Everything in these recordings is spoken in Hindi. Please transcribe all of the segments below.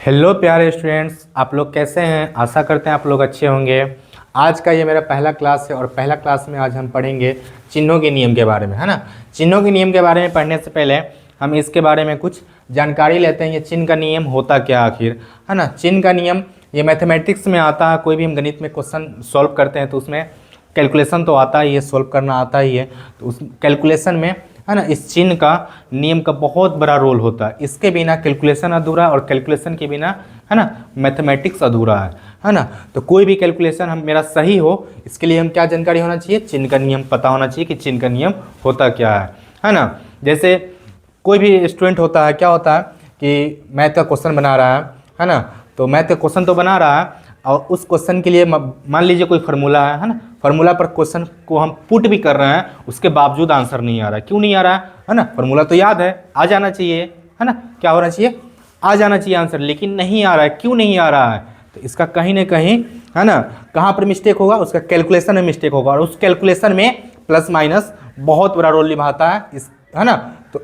हेलो प्यारे स्टूडेंट्स, आप लोग कैसे हैं। आशा करते हैं आप लोग अच्छे होंगे। आज का ये मेरा पहला क्लास है और पहला क्लास में आज हम पढ़ेंगे चिन्हों के नियम के बारे में, है ना। चिन्हों के नियम के बारे में पढ़ने से पहले हम इसके बारे में कुछ जानकारी लेते हैं। ये चिन्ह का नियम होता क्या आखिर, है ना। चिन्ह का नियम ये मैथमेटिक्स में आता है। कोई भी हम गणित में क्वेश्चन सॉल्व करते हैं तो उसमें कैलकुलेशन तो आता ही है, सॉल्व करना आता ही है। तो उस कैलकुलेशन में, है ना, इस चिन्ह का नियम का बहुत बड़ा रोल होता है। इसके बिना कैलकुलेशन अधूरा और कैलकुलेशन के बिना, है ना, मैथमेटिक्स अधूरा है ना। तो कोई भी कैलकुलेशन हम मेरा सही हो, इसके लिए हम क्या जानकारी होना चाहिए, चिन्ह का नियम पता होना चाहिए कि चिन्ह का नियम होता क्या है ना। जैसे कोई भी स्टूडेंट होता है, क्या होता है कि मैथ का क्वेश्चन बना रहा है ना। तो मैथ का क्वेश्चन तो बना रहा है और उस क्वेश्चन के लिए मान लीजिए कोई फार्मूला है ना। फार्मूला पर क्वेश्चन को हम पुट भी कर रहे हैं, उसके बावजूद आंसर नहीं आ रहा है। क्यों नहीं आ रहा है ना। फार्मूला तो याद है, आ जाना चाहिए, है ना। क्या होना चाहिए, आ जाना चाहिए आंसर, लेकिन नहीं आ रहा है। क्यों नहीं आ रहा है, तो इसका कहीं ना कहीं, है ना, कहाँ पर मिस्टेक होगा, उसका कैलकुलेशन में मिस्टेक होगा। और उस कैलकुलेशन में प्लस माइनस बहुत बड़ा रोल निभाता है इस, है ना। तो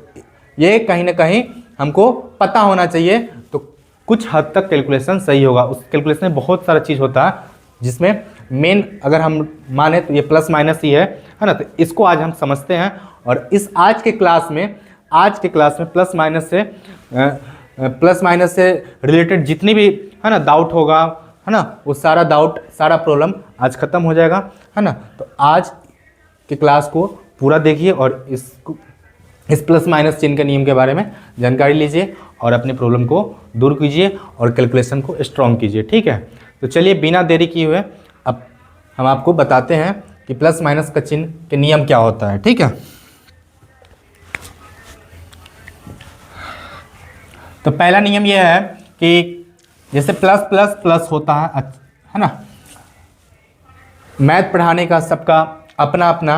ये कहीं ना कहीं हमको पता होना चाहिए, तो कुछ हद तक कैलकुलेशन सही होगा। उस कैलकुलेशन में बहुत सारा चीज़ होता है, जिसमें मेन अगर हम माने तो ये प्लस माइनस ही है ना। तो इसको आज हम समझते हैं और इस आज के क्लास में प्लस माइनस से रिलेटेड जितनी भी, है ना, डाउट होगा, है ना, वो सारा डाउट, सारा प्रॉब्लम आज ख़त्म हो जाएगा, है ना। तो आज के क्लास को पूरा देखिए और इस प्लस माइनस चिन्ह के नियम के बारे में जानकारी लीजिए और अपनी प्रॉब्लम को दूर कीजिए और कैलकुलेशन को स्ट्रॉन्ग कीजिए, ठीक है। तो चलिए बिना देरी किए हुए अब हम आपको बताते हैं कि प्लस माइनस का चिन्ह के नियम क्या होता है, ठीक है। तो पहला नियम यह है कि जैसे प्लस प्लस प्लस होता है ना। मैथ पढ़ाने का सबका अपना अपना,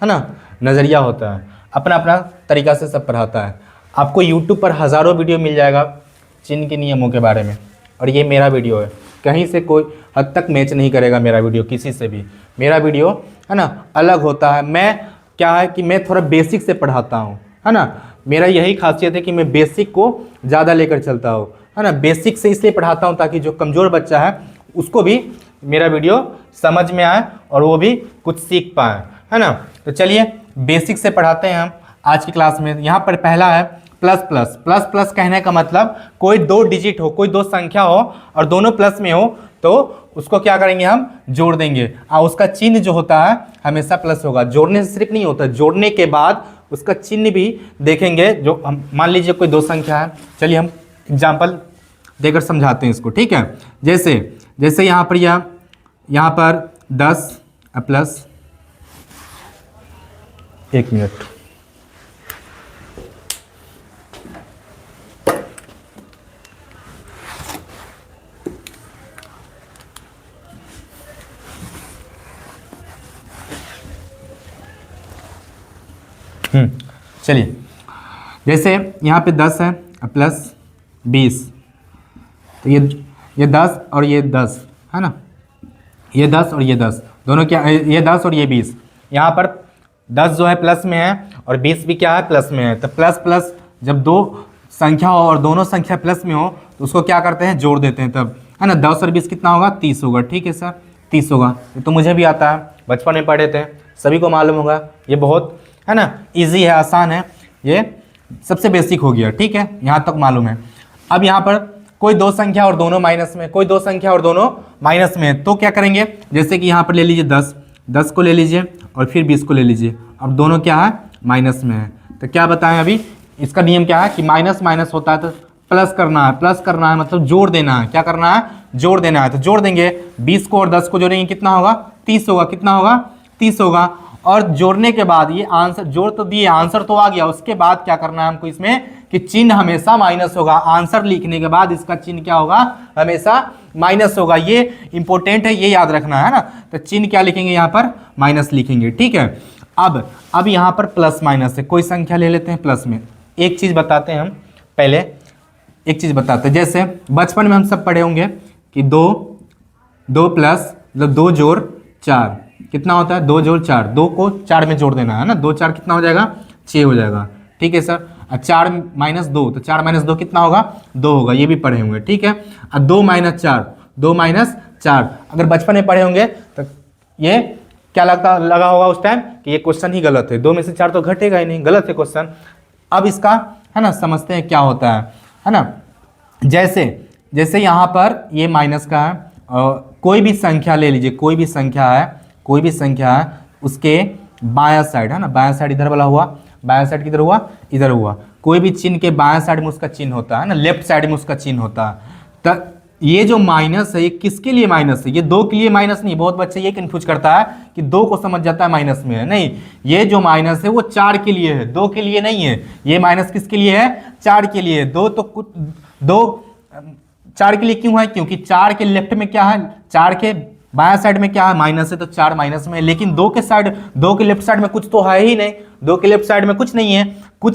है ना, नज़रिया होता है, अपना अपना तरीका से सब पढ़ाता है। आपको यूट्यूब पर हज़ारों वीडियो मिल जाएगा चिन्ह के नियमों के बारे में, और ये मेरा वीडियो है। कहीं से कोई हद तक मैच नहीं करेगा मेरा वीडियो किसी से भी। मेरा वीडियो, है ना, अलग होता है। मैं क्या है कि मैं थोड़ा बेसिक से पढ़ाता हूँ, है ना। मेरा यही खासियत है कि मैं बेसिक को ज़्यादा लेकर चलता हूँ, है ना। बेसिक से इसलिए पढ़ाता हूँ ताकि जो कमज़ोर बच्चा है उसको भी मेरा वीडियो समझ में आए और वो भी कुछ सीख पाए, है ना। तो चलिए बेसिक से पढ़ाते हैं हम आज की क्लास में। यहाँ पर पहला है प्लस प्लस। प्लस प्लस कहने का मतलब कोई दो डिजिट हो, कोई दो संख्या हो और दोनों प्लस में हो, तो उसको क्या करेंगे, हम जोड़ देंगे। उसका चिन्ह जो होता है हमेशा प्लस होगा। जोड़ने से सिर्फ नहीं होता, जोड़ने के बाद उसका चिन्ह भी देखेंगे। जो हम मान लीजिए कोई दो संख्या है, चलिए हम एग्जाम्पल देकर समझाते हैं इसको, ठीक है। जैसे यहाँ पर 10 प्लस, एक मिनट, चलिए जैसे यहाँ पे 10 है प्लस 20, तो ये 10 और ये 10, है ना। ये 10 और ये 10 दोनों क्या, ये 10 और ये 20। यहाँ पर 10 जो है प्लस में है और 20 भी क्या है, प्लस में है। तो प्लस प्लस जब दो संख्या हो और दोनों संख्या प्लस में हो तो उसको क्या करते हैं, जोड़ देते हैं तब, है ना। 10 और 20 कितना होगा, 30 होगा, ठीक है सर, 30 होगा। ये तो मुझे भी आता है, बचपन में पढ़े थे, सभी को मालूम होगा। ये बहुत, है ना, ईजी है, आसान है, ये सबसे बेसिक हो गया, ठीक है, यहाँ तक मालूम है। अब यहाँ पर कोई दो संख्या और दोनों माइनस में, कोई दो संख्या और दोनों माइनस में, तो क्या करेंगे, जैसे कि यहाँ पर ले लीजिए 10 को ले लीजिए और फिर 20 को ले लीजिए। अब दोनों क्या है, माइनस में है। तो क्या बताएं अभी, इसका नियम क्या है कि माइनस माइनस होता है तो प्लस करना है। प्लस करना है मतलब जोड़ देना है। क्या करना है, जोड़ देना है। तो जोड़ देंगे, 20 को और 10 को जोड़ेंगे, कितना होगा, 30 होगा। कितना होगा, 30 होगा। और जोड़ने के बाद ये आंसर, जोड़ तो दिए, आंसर तो आ गया। उसके बाद क्या करना है हमको इसमें कि चिन्ह हमेशा माइनस होगा। आंसर लिखने के बाद इसका चिन्ह क्या होगा, हमेशा माइनस होगा। ये इंपॉर्टेंट है, ये याद रखना है ना। तो चिन्ह क्या लिखेंगे, यहाँ पर माइनस लिखेंगे, ठीक है। अब यहाँ पर प्लस माइनस है, कोई संख्या ले लेते हैं प्लस में। एक चीज बताते हैं हम पहले, एक चीज बताते हैं। जैसे बचपन में हम सब पढ़े होंगे कि 2 प्लस मतलब 2 जोड़ 4 कितना होता है, 2 जोड़ 4, 2 को 4 में जोड़ देना है ना। 2 4 कितना हो जाएगा, 6 हो जाएगा, ठीक है सर। और 4 माइनस 2, तो 4 माइनस 2 कितना होगा, 2 होगा, ये भी पढ़े होंगे, ठीक है। और 2 माइनस 4, 2 माइनस 4 अगर बचपन में पढ़े होंगे तो ये क्या लगा होगा उस टाइम कि ये क्वेश्चन ही गलत है, 2 में से 4 तो घटेगा ही नहीं, गलत है क्वेश्चन। अब इसका है ना समझते हैं क्या होता है ना। जैसे यहाँ पर ये माइनस का है, कोई भी संख्या ले लीजिए, कोई भी संख्या है उसके बायां साइड है ना, बायां साइड इधर वाला हुआ, बायां साइड किधर हुआ, इधर हुआ। कोई भी चिन्ह के बायां साइड में उसका चिन्ह होता है ना, लेफ्ट साइड में उसका चिन्ह होता है। तो ये जो माइनस है ये किसके लिए माइनस है, ये 2 के लिए माइनस नहीं। बहुत बच्चे ये कंफ्यूज करता है कि 2 को समझ जाता है माइनस में है, नहीं, ये जो माइनस है वो 4 के लिए है, 2 के लिए नहीं है। ये माइनस किसके लिए है, 4 के लिए। 4 के लिए क्यों है, क्योंकि 4 के लेफ्ट में क्या है, 4 के बायां साइड में क्या है, माइनस है, तो 4 माइनस में है। लेकिन 2 के लेफ्ट साइड में कुछ तो है ही नहीं, 2 के लेफ्ट साइड में कुछ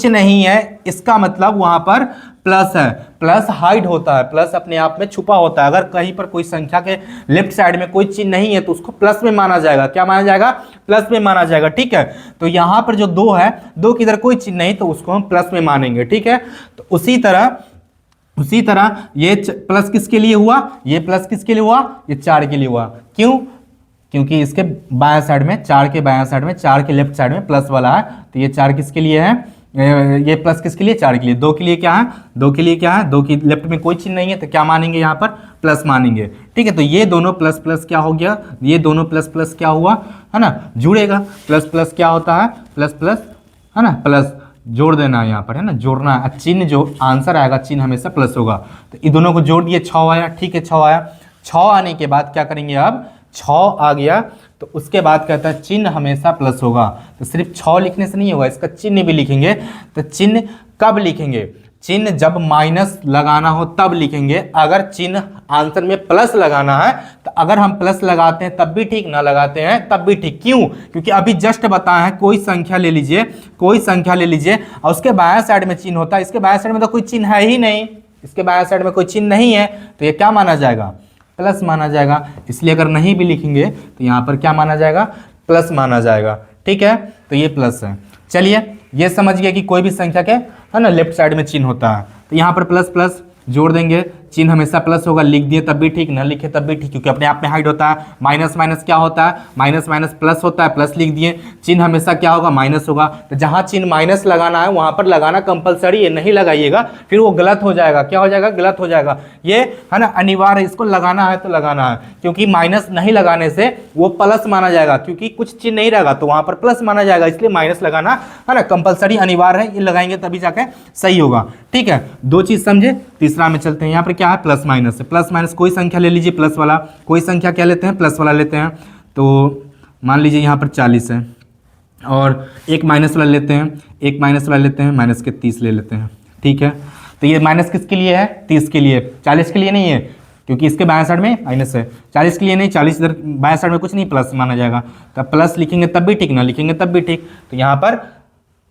नहीं है, इसका मतलब वहां पर प्लस है। प्लस हाइड होता है, प्लस अपने आप में छुपा होता है। अगर कहीं पर कोई संख्या के लेफ्ट साइड में कोई चिन्ह नहीं है तो उसको प्लस में माना जाएगा। क्या माना जाएगा, प्लस में माना जाएगा, ठीक है। तो यहां पर जो 2 है, 2 की इधर कोई चिन्ह नहीं तो उसको हम प्लस में मानेंगे, ठीक है। तो उसी तरह ये प्लस किसके लिए हुआ, ये प्लस किसके लिए हुआ, ये 4 के लिए हुआ। क्यों, क्योंकि इसके बायां साइड में, 4 के बायां साइड में, 4 के लेफ्ट साइड में प्लस वाला है, तो ये 4 किसके लिए है, ये प्लस किसके लिए, 4 के लिए। 2 के लिए क्या है, 2 के लिए क्या है, 2 की लेफ्ट में कोई चिन्ह नहीं है तो क्या मानेंगे, यहाँ पर प्लस मानेंगे, ठीक है। तो ये दोनों प्लस प्लस क्या हो गया, ये दोनों प्लस प्लस क्या हुआ है ना, जुड़ेगा। प्लस प्लस क्या होता है, प्लस प्लस है ना, प्लस जोड़ देना है यहाँ पर है ना, जोड़ना है। चिन्ह जो आंसर आएगा, चिन्ह हमेशा प्लस होगा। तो इन दोनों को जोड़ दिए, 6 आया, ठीक है, 6 आया। 6 आने के बाद क्या करेंगे, अब 6 आ गया तो उसके बाद कहता है चिन्ह हमेशा प्लस होगा। तो सिर्फ 6 लिखने से नहीं होगा, इसका चिन्ह भी लिखेंगे। तो चिन्ह कब लिखेंगे, चिन्ह जब माइनस लगाना हो तब लिखेंगे। अगर चिन्ह आंसर में प्लस लगाना है तो अगर हम प्लस लगाते हैं तब भी ठीक, ना लगाते हैं तब भी ठीक। क्यों, क्योंकि अभी जस्ट बताया है, कोई संख्या ले लीजिए और उसके बायां साइड में चिन्ह होता है, इसके बायां साइड में तो कोई चिन्ह है ही नहीं, इसके बायां साइड में कोई चिन्ह नहीं है, तो ये क्या माना जाएगा, प्लस माना जाएगा। इसलिए अगर नहीं भी लिखेंगे तो यहाँ पर क्या माना जाएगा, प्लस माना जाएगा, ठीक है। तो ये प्लस है। चलिए ये समझ गया कि कोई भी संख्या के है ना लेफ्ट साइड में चिन्ह होता है, तो यहाँ पर प्लस प्लस जोड़ देंगे, चिन्ह हमेशा प्लस होगा। लिख दिए तब भी ठीक, ना लिखे तब भी ठीक, क्योंकि अपने आप में हाइड होता है। माइनस माइनस क्या होता है, माइनस माइनस प्लस होता है, प्लस लिख दिए। चिन्ह हमेशा क्या होगा, माइनस होगा। तो जहाँ चिन्ह माइनस लगाना है वहाँ पर लगाना कंपलसरी है, नहीं लगाइएगा फिर वो गलत हो जाएगा। क्या हो जाएगा, गलत हो जाएगा। ये है ना अनिवार्य, इसको लगाना है तो लगाना है, क्योंकि माइनस नहीं लगाने से वो प्लस माना जाएगा, क्योंकि कुछ चिन्ह नहीं रहेगा तो वहाँ पर प्लस माना जाएगा। इसलिए माइनस लगाना है ना कंपलसरी, अनिवार्य है, ये लगाएंगे तभी जाके सही होगा, ठीक है। 2 चीज़ समझे। तीसरा में चलते हैं। यहाँ पर क्या है, प्लस माइनस है। प्लस माइनस कोई संख्या ले लीजिए प्लस वाला, कोई संख्या क्या लेते हैं, प्लस वाला लेते हैं। तो मान लीजिए यहाँ पर 40 है और एक माइनस वाला लेते हैं, एक माइनस वाला लेते हैं, माइनस के 30 ले लेते हैं, ठीक है। तो ये माइनस किसके लिए है, 30 के लिए, 40 के लिए नहीं है, क्योंकि इसके बाएं साइड में माइनस है। 40 के लिए नहीं, 40 इधर बाएं साइड में कुछ नहीं, प्लस माना जाएगा। तो प्लस लिखेंगे तब भी ठीक, ना लिखेंगे तब भी ठीक। तो यहाँ पर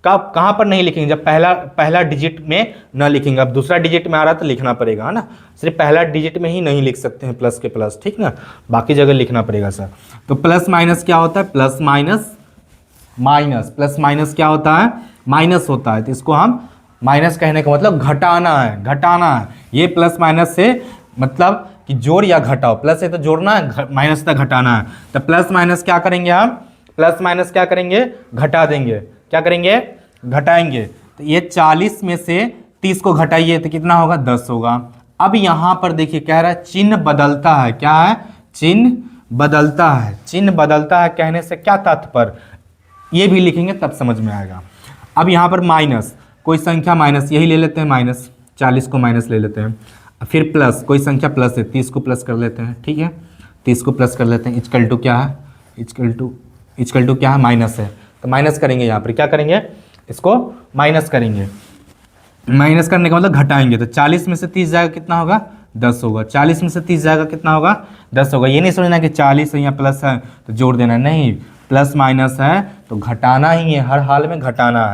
कहाँ पर नहीं लिखेंगे, जब पहला डिजिट में न लिखेंगे। अब दूसरा डिजिट में आ रहा तो लिखना पड़ेगा, है ना। सिर्फ पहला डिजिट में ही नहीं लिख सकते हैं प्लस के प्लस, ठीक ना, बाकी जगह लिखना पड़ेगा सर। तो प्लस माइनस क्या होता है, plus minus minus, plus minus क्या होता है, माइनस होता है। तो इसको हम माइनस कहने का मतलब घटाना है, घटाना है। ये प्लस माइनस से मतलब कि जोड़ या घटाओ, प्लस से तो जोड़ना है, माइनस तक घटाना है। तो प्लस माइनस क्या करेंगे हम, प्लस माइनस क्या करेंगे, घटा देंगे। क्या करेंगे, घटाएंगे। तो ये 40 में से 30 को घटाइए तो कितना होगा, 10 होगा। अब यहाँ पर देखिए कह रहा है चिन्ह बदलता है। क्या है, चिन्ह बदलता है। चिन्ह बदलता है कहने से क्या तात्पर्य, ये भी लिखेंगे तब समझ में आएगा। अब यहाँ पर माइनस, कोई संख्या माइनस, यही ले लेते हैं माइनस, 40 को माइनस ले लेते हैं। फिर प्लस, कोई संख्या प्लस है, 30 को प्लस कर लेते हैं, ठीक है। 30 को प्लस कर लेते हैं। इक्वल टू क्या है, इक्वल टू क्या है, माइनस है। तो माइनस करेंगे, यहाँ पर क्या करेंगे, इसको माइनस करेंगे। माइनस करने का मतलब घटाएंगे। तो 40 में से 30 जाएगा कितना होगा, 10 होगा। 40 में से 30 जाएगा कितना होगा, 10 होगा। ये नहीं सोचना कि 40 है या प्लस है तो जोड़ देना, नहीं, प्लस माइनस है तो घटाना ही है, हर हाल में घटाना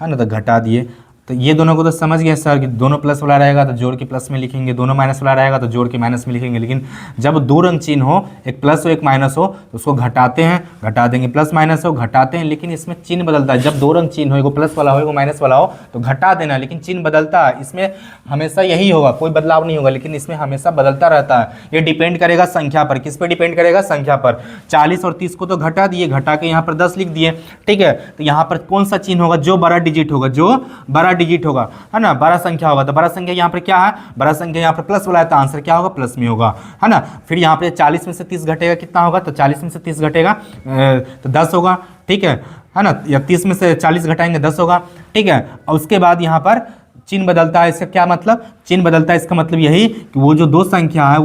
है ना। तो घटा दिए। तो ये दोनों को तो समझ गए सर कि दोनों प्लस वाला रहेगा तो जोड़ के प्लस में लिखेंगे, दोनों माइनस वाला रहेगा तो जोड़ के माइनस में लिखेंगे। लेकिन जब दो रंग चिन्ह हो, एक प्लस हो एक माइनस हो, तो उसको घटाते हैं, घटा देंगे, प्लस माइनस हो घटाते हैं, लेकिन इसमें चिन्ह बदलता है। जब दो रंग चिन्ह हो, एगो प्लस वाला हो एगो माइनस वाला हो, तो घटा देना, लेकिन चिन्ह बदलता है। इसमें हमेशा यही होगा, कोई बदलाव नहीं होगा, लेकिन इसमें हमेशा बदलता रहता है। ये डिपेंड करेगा संख्या पर। किस पर डिपेंड करेगा? संख्या पर। 40 और 30 को तो घटा दिए, घटा के यहाँ पर 10 लिख दिए, ठीक है। तो यहाँ पर कौन सा चिन्ह होगा? जो बड़ा डिजिट होगा, जो बड़ा डिजिट होगा, है ना, बड़ा संख्या होगा। तो बड़ा संख्या यहाँ पर क्या है? बड़ा संख्या यहाँ पर प्लस वाला है, तो आंसर क्या होगा? प्लस में होगा, है ना। फिर यहाँ पे 40 में से 30 घटेगा, कितना होगा? तो 40 में से 30 घटेगा तो 10 होगा, ठीक है ना। या 30 में से 40 घटाएंगे 10 होगा, ठीक है। और उसके बाद यहाँ पर चिन्ह बदलता है। इसका क्या मतलब? चिन्ह बदलता है, इसका मतलब यही कि वो जो दो संख्या है,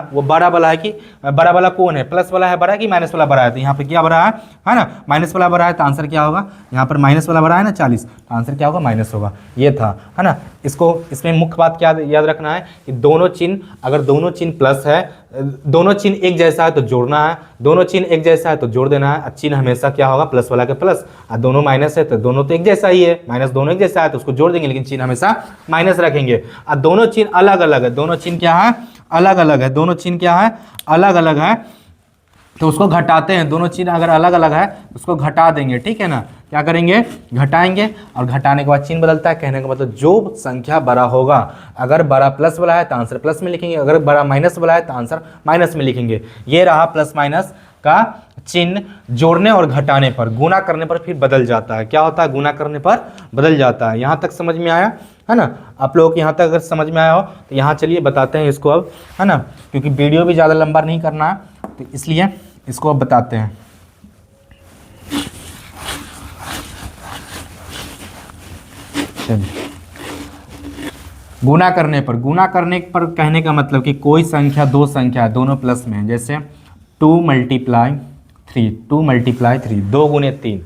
वो बड़ा वाला है कि बड़ा वाला कौन है? प्लस वाला है बड़ा कि माइनस वाला बड़ा है? तो यहाँ पे क्या बड़ा है ना, माइनस वाला बड़ा है, तो आंसर क्या होगा? यहाँ पर माइनस वाला बड़ा है ना 40, तो आंसर क्या होगा? माइनस होगा। ये था, है ना। इसमें मुख्य बात क्या याद रखना है कि दोनों चिन्ह, अगर दोनों चिन्ह प्लस है, दोनों चिन्ह एक जैसा है तो जोड़ना है, दोनों चिन्ह एक जैसा है तो जोड़ देना है। चिन्ह हमेशा क्या होगा? प्लस वाला के प्लस। और दोनों माइनस है तो दोनों तो एक जैसा ही है, माइनस दोनों एक जैसा है तो उसको जोड़ देंगे, लेकिन चिन्ह हमेशा माइनस रखेंगे। और दोनों चिन्ह अलग अलग है, दोनों चिन्ह क्या है? अलग अलग है। दोनों चिन्ह क्या है? अलग अलग है, तो उसको घटाते हैं। दोनों चिन्ह अगर अलग अलग है उसको घटा देंगे, ठीक है ना। क्या करेंगे? घटाएंगे, और घटाने के बाद चिन्ह बदलता है। कहने का मतलब जो संख्या बड़ा होगा, अगर बड़ा प्लस वाला है तो आंसर प्लस में लिखेंगे, अगर बड़ा माइनस वाला है तो आंसर माइनस में लिखेंगे। ये रहा प्लस माइनस का चिन्ह। जोड़ने और घटाने पर, गुना करने पर फिर बदल जाता है। क्या होता है? गुना करने पर बदल जाता है। यहाँ तक समझ में आया, है ना। आप लोगों को यहाँ तक अगर समझ में आया हो तो यहाँ चलिए बताते हैं इसको अब, है ना, क्योंकि वीडियो भी ज़्यादा लंबा नहीं करना है, तो इसलिए इसको अब बताते हैं। चलिए, गुना करने पर कहने का मतलब कि कोई संख्या, दो संख्या दोनों प्लस में है। जैसे 2 × 3, 2 × 3, 2 × 3।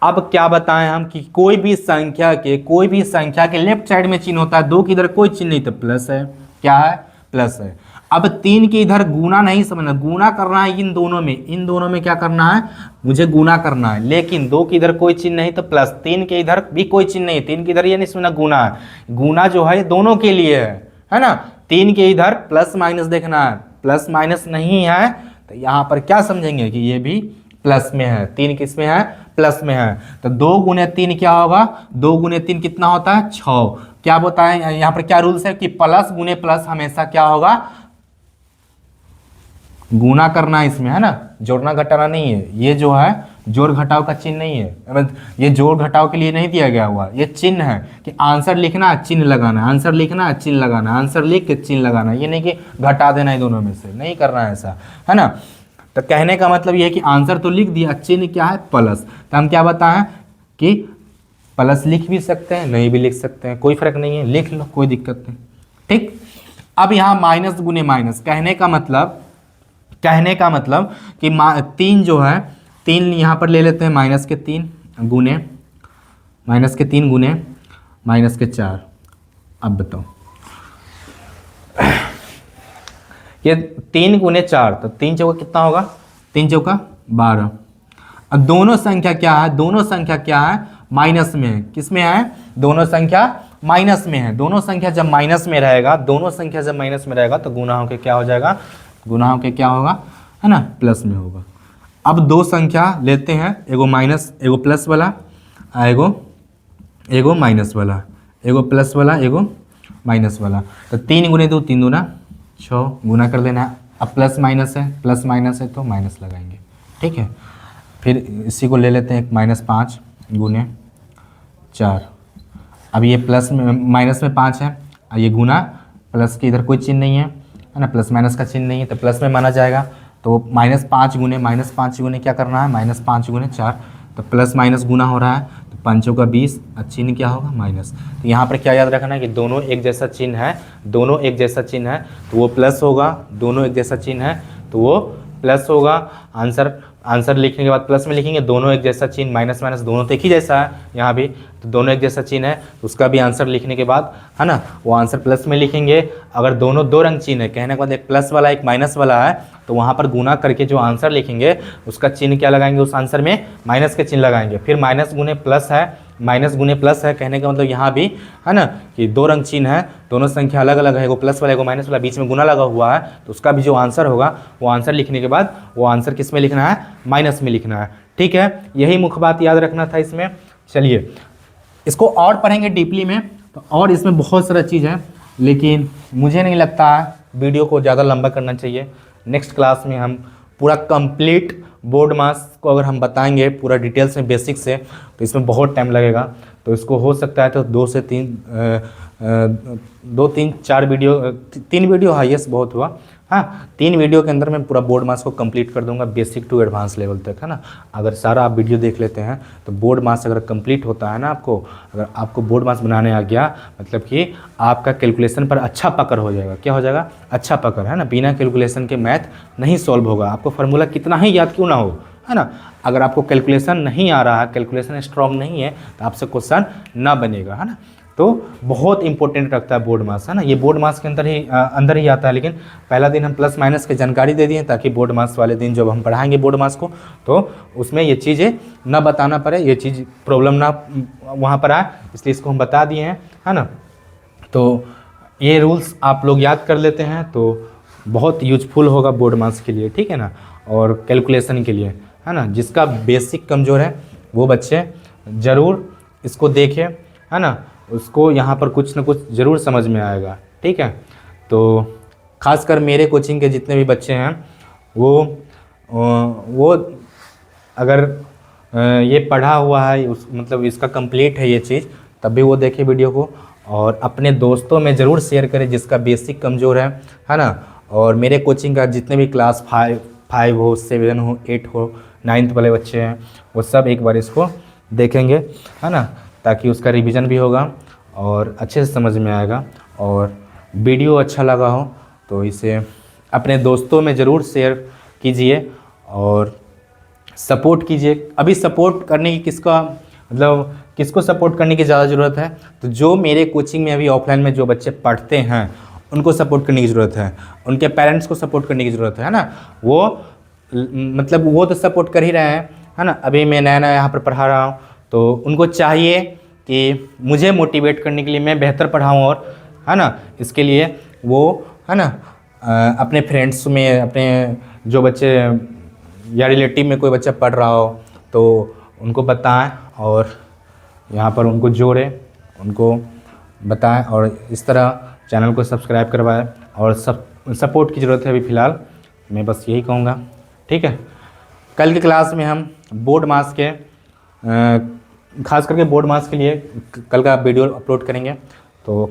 अब क्या बताएं हम कि कोई भी संख्या के लेफ्ट साइड में चिन्ह होता है, 2 की इधर कोई चिन्ह नहीं तो प्लस है। क्या है? प्लस है। अब 3 के इधर गुना नहीं समझना, गुना करना है इन दोनों में क्या करना है? मुझे गुना करना है। लेकिन 2 के इधर कोई चिन्ह नहीं तो प्लस, 3 के इधर भी कोई चिन्ह नहीं, 3 के इधर ये नहीं समझना गुना है। गुना जो है दोनों के लिए है ना। 3 के इधर प्लस माइनस देखना है, प्लस माइनस नहीं है तो यहाँ पर क्या समझेंगे कि ये भी प्लस में है। 3 किस में है? प्लस में है। तो 2 × 3 क्या होगा? 2 × 3 कितना होता है? 6। क्या बताएं यहाँ पर? क्या रूल्स है कि प्लस गुने प्लस हमेशा क्या होगा? गुना करना है इसमें, है ना, जोड़ना घटाना नहीं है। ये जो है जोड़ घटाव का चिन्ह नहीं है, ये जोड़ घटाव के लिए नहीं दिया गया हुआ, ये चिन्ह है कि आंसर लिखना है चिन्ह लगाना, आंसर लिखना है चिन्ह लगाना, आंसर लिख के चिन्ह लगाना। ये नहीं कि घटा देना है दोनों में से, नहीं करना है ऐसा, है ना। तो कहने का मतलब ये है कि आंसर तो लिख दिया, चिन्ह क्या है? प्लस। तो हम क्या बताएं कि प्लस लिख भी सकते हैं, नहीं भी लिख सकते हैं, कोई फर्क नहीं है, लिख लो, कोई दिक्कत नहीं, ठीक। अब यहाँ माइनस गुने माइनस, कहने का मतलब कि 3 जो है, 3 यहाँ पर ले लेते हैं, माइनस के 3 गुने माइनस के 4। अब बताओ, ये 3 गुने 4 तो 3 चौका कितना होगा? 3 चौका 12। अब दोनों संख्या क्या है? माइनस में है। किस में है? दोनों संख्या माइनस में है। दोनों संख्या जब माइनस में रहेगा तो गुना होके क्या हो जाएगा? है ना, प्लस में होगा। अब दो संख्या लेते हैं, एगो माइनस एगो प्लस वाला, एगो माइनस वाला, एगो प्लस वाला एगो माइनस वाला। तो 3 × 2 3 दूना 6, गुना कर देना है। अब प्लस माइनस है तो माइनस लगाएंगे, ठीक है। फिर इसी को ले लेते हैं, -5 × 4। अब ये प्लस में माइनस में 5 है, और ये गुना प्लस के इधर कोई चिन्ह नहीं है ना, प्लस माइनस का चिन्ह नहीं है तो प्लस में माना जाएगा। तो -5 गुने क्या करना है? -5 × 4। तो प्लस माइनस गुना हो रहा है, तो 5 का 20, चिन्ह क्या होगा? माइनस। तो यहाँ पर क्या याद रखना है कि दोनों एक जैसा चिन्ह है, तो वो प्लस होगा। दोनों एक जैसा चिन्ह है तो वो प्लस होगा। आंसर लिखने के बाद प्लस में लिखेंगे। दोनों एक जैसा चिन्ह, माइनस माइनस दोनों तो एक ही जैसा है यहाँ भी, तो दोनों एक जैसा चिन्ह है तो उसका भी आंसर लिखने के बाद, है ना, वो आंसर प्लस में लिखेंगे। अगर दोनों दो रंग चिन्ह है, कहने के बाद एक प्लस वाला एक माइनस वाला है, तो वहाँ पर गुना करके जो आंसर लिखेंगे उसका चिन्ह क्या लगाएंगे? उस आंसर में माइनस के चिन्ह लगाएंगे। फिर माइनस गुने प्लस है, माइनस गुने प्लस है, कहने का मतलब यहाँ भी है ना कि दो रंग चिन्ह है, दोनों संख्या अलग अलग है, एगो प्लस वाला एगो माइनस वाला, बीच में गुना लगा हुआ है, तो उसका भी जो आंसर होगा वो आंसर लिखने के बाद वो आंसर किस में लिखना है, माइनस में लिखना है। ठीक है, यही मुख्य बात याद रखना था इसमें। चलिए इसको और पढ़ेंगे डीपली में, तो और इसमें बहुत सारा चीज़ है, लेकिन मुझे नहीं लगता है वीडियो को ज़्यादा लंबा करना चाहिए। नेक्स्ट क्लास में हम पूरा कंप्लीट बोर्ड मास को अगर हम बताएंगे पूरा डिटेल्स में बेसिक से, तो इसमें बहुत टाइम लगेगा। तो इसको हो सकता है तो 2 से 3 वीडियो, 3 वीडियो हाईएस्ट बहुत हुआ, हाँ 3 वीडियो के अंदर मैं पूरा बोर्ड मास को कंप्लीट कर दूंगा बेसिक टू एडवांस लेवल तक, है ना। अगर सारा आप वीडियो देख लेते हैं तो बोर्ड मास अगर कंप्लीट होता है ना, अगर आपको बोर्ड मास बनाने आ गया, मतलब कि आपका कैलकुलेशन पर अच्छा पकड़ हो जाएगा। क्या हो जाएगा, अच्छा पकड़, है ना। बिना कैलकुलेशन के मैथ नहीं सॉल्व होगा, आपको फार्मूला कितना ही याद क्यों ना हो, है ना। अगर आपको कैलकुलेशन नहीं आ रहा है, कैलकुलेशन स्ट्रॉन्ग नहीं है, तो आपसे क्वेश्चन ना बनेगा, है ना। तो बहुत इंपॉर्टेंट रखता है बोर्ड मास, है ना। ये बोर्ड मास के अंदर ही आता है, लेकिन पहला दिन हम प्लस माइनस की जानकारी दे दिए ताकि बोर्ड मास वाले दिन जब हम पढ़ाएंगे बोर्ड मास को तो उसमें ये चीज़ें ना बताना पड़े, ये चीज़ प्रॉब्लम ना वहाँ पर आए, इसलिए इसको हम बता दिए हैं, है ना। तो ये रूल्स आप लोग याद कर लेते हैं तो बहुत यूजफुल होगा बोर्ड मास के लिए, ठीक है ना, और कैलकुलेशन के लिए, है ना। जिसका बेसिक कमज़ोर है वो बच्चे ज़रूर इसको देखें, है ना, उसको यहाँ पर कुछ ना कुछ ज़रूर समझ में आएगा, ठीक है। तो खासकर मेरे कोचिंग के जितने भी बच्चे हैं वो अगर ये पढ़ा हुआ है, उस मतलब इसका कंप्लीट है ये चीज़, तब भी वो देखे वीडियो को और अपने दोस्तों में ज़रूर शेयर करें जिसका बेसिक कमज़ोर है ना। और मेरे कोचिंग का जितने भी क्लास 5 हो, 7 हो, 8 हो, 9th वाले बच्चे हैं वो सब एक बार इसको देखेंगे, है ना, ताकि उसका रिवीजन भी होगा और अच्छे से समझ में आएगा। और वीडियो अच्छा लगा हो तो इसे अपने दोस्तों में ज़रूर शेयर कीजिए और सपोर्ट कीजिए। अभी सपोर्ट करने की किसको सपोर्ट करने की ज़्यादा ज़रूरत है, तो जो मेरे कोचिंग में अभी ऑफलाइन में जो बच्चे पढ़ते हैं उनको सपोर्ट करने की ज़रूरत है, उनके पेरेंट्स को सपोर्ट करने की ज़रूरत है ना। वो मतलब वो तो सपोर्ट कर ही रहे हैं, है ना। अभी मैं नया नया यहाँ पर पढ़ा रहा हूँ तो उनको चाहिए कि मुझे मोटिवेट करने के लिए मैं बेहतर पढ़ाऊँ, और है ना इसके लिए वो, है ना, अपने फ्रेंड्स में, अपने जो बच्चे या रिलेटिव में कोई बच्चा पढ़ रहा हो तो उनको बताएं और यहाँ पर उनको जोड़ें, उनको बताएं और इस तरह चैनल को सब्सक्राइब करवाएं। और सपोर्ट की ज़रूरत है अभी फ़िलहाल, मैं बस यही कहूँगा, ठीक है। कल की क्लास में हम बोर्ड मास के खास करके बोर्ड मास के लिए कल का वीडियो अपलोड करेंगे, तो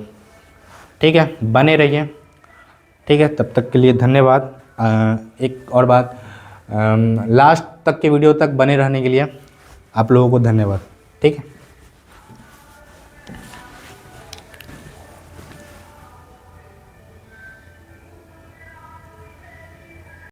ठीक है, बने रहिए, ठीक है। तब तक के लिए धन्यवाद। एक और बात, लास्ट तक के वीडियो तक बने रहने के लिए आप लोगों को धन्यवाद, ठीक है।